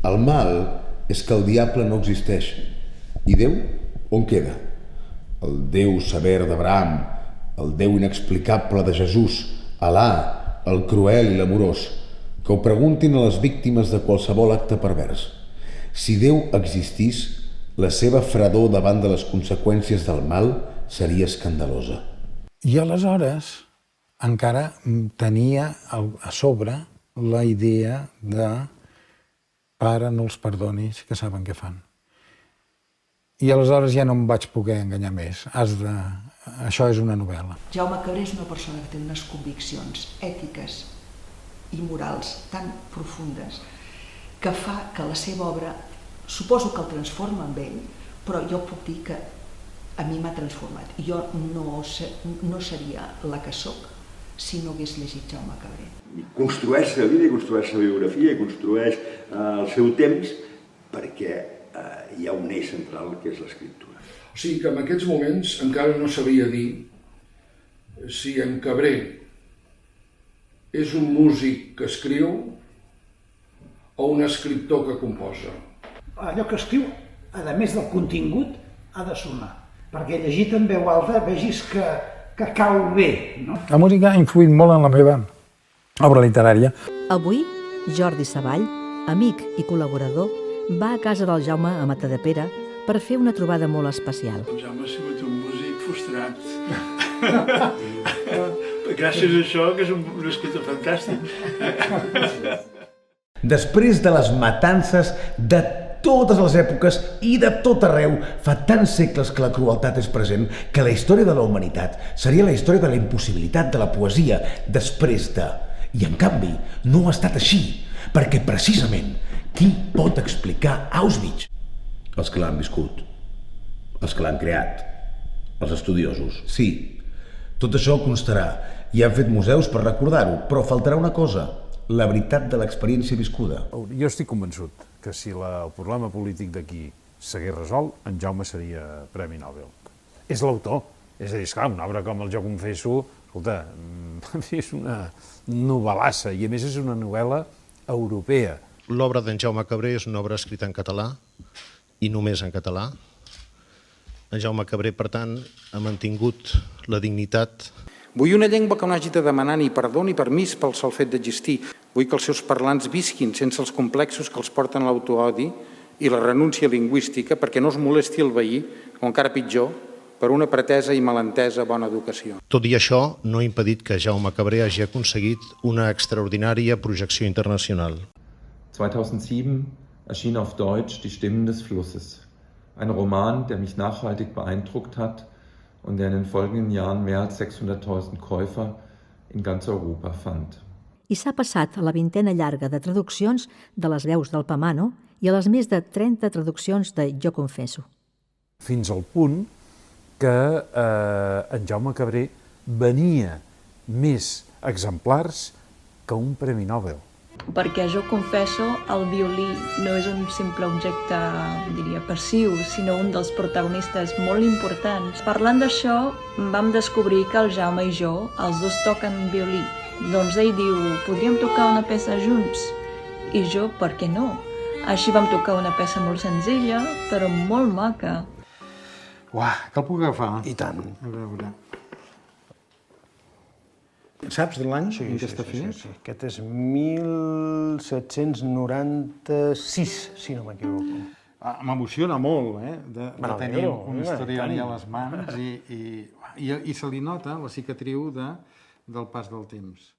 El mal és que el diable no existeix. I Déu, on queda? El Déu sever d'Abraham, el Déu inexplicable de Jesús, Alà, el cruel i l'amorós. Que ho preguntin a les víctimes de qualsevol acte pervers. Si Déu existís, la seva fredor davant de les conseqüències del mal seria escandalosa. I aleshores encara tenia a sobre la idea de pare, no els perdonis, que saben què fan. I aleshores ja no em vaig poder enganyar més. Això és una novel·la. Jaume Cabré és una persona que té unes conviccions ètiques i morals tan profundes que fa que la seva obra, suposo que el transforma amb ell, però jo puc dir que a mi m'ha transformat. Jo no seria la que sóc si no hagués llegit Jaume Cabré. Construeix la vida, construeix la biografia, construeix el seu temps, perquè hi ha un eix central que és l'escriptura. O sigui que en aquests moments encara no sabia dir si en Cabré és un músic que escriu o un escriptor que composa. Allò que escriu, a més del contingut, ha de sonar. Perquè llegit en veu alta vegis que cau bé, no? La música ha influït molt en la meva obra literària. Avui, Jordi Savall, amic i col·laborador, va a casa del Jaume a Matadepera per fer una trobada molt especial. El Jaume ha sigut un músic frustrat. Gràcies a això, que és un escriptor fantàstic. Després de les matances de totes les èpoques i de tot arreu, fa tants segles que la crueltat és present que la història de la humanitat seria la història de la impossibilitat de la poesia després de... I en canvi, no ha estat així, perquè precisament qui pot explicar Auschwitz? Els que l'han viscut, els que l'han creat, els estudiosos. Sí, tot això constarà i han fet museus per recordar-ho, però faltarà una cosa, la veritat de l'experiència viscuda. Jo estic convençut que si el problema polític d'aquí s'hagués resolt, en Jaume seria Premi Nobel. És l'autor. És a dir, esclar, una obra com el Jo confesso, escolta, és una novel·lassa, i a més és una novel·la europea. L'obra d'en Jaume Cabré és una obra escrita en català, i només en català. En Jaume Cabré, per tant, ha mantingut la dignitat. Vull una llengua que no hagi de demanar ni perdó ni permís pel sol fet d'existir. Vull que els seus parlants visquin sense els complexos que els porten a l'autoodi i la renúncia lingüística perquè no es molesti el veí, o encara pitjor, per una pretesa i malentesa bona educació. Tot i això, no ha impedit que Jaume Cabré hagi aconseguit una extraordinària projecció internacional. 2007 erschien auf Deutsch Die Stimmen des Flusses, ein Roman, der mich nachhaltig beeindruckt hat und der in den folgenden Jahren mehr als 600.000 Käufer in ganz Europa fand. I s'ha passat a la vintena llarga de traduccions de les veus del Pamano i a les més de 30 traduccions de Jo confesso. Fins al punt que en Jaume Cabré venia més exemplars que un Premi Nobel. Perquè Jo confesso, el violí no és un simple objecte, diria, passiu, sinó un dels protagonistes molt importants. Parlant d'això, vam descobrir que el Jaume i jo, els dos toquen violí. Doncs ell diu, podríem tocar una peça junts? I jo, per què no? Així vam tocar una peça molt senzilla, però molt maca. Uah, que el puc agafar? I tant. A veure... Saps de l'any en què està fet? Sí. Aquest és 1796, si no m'equivoco. M'emociona molt, de tenir un historial a les mans i se li nota la cicatriu del pas del temps.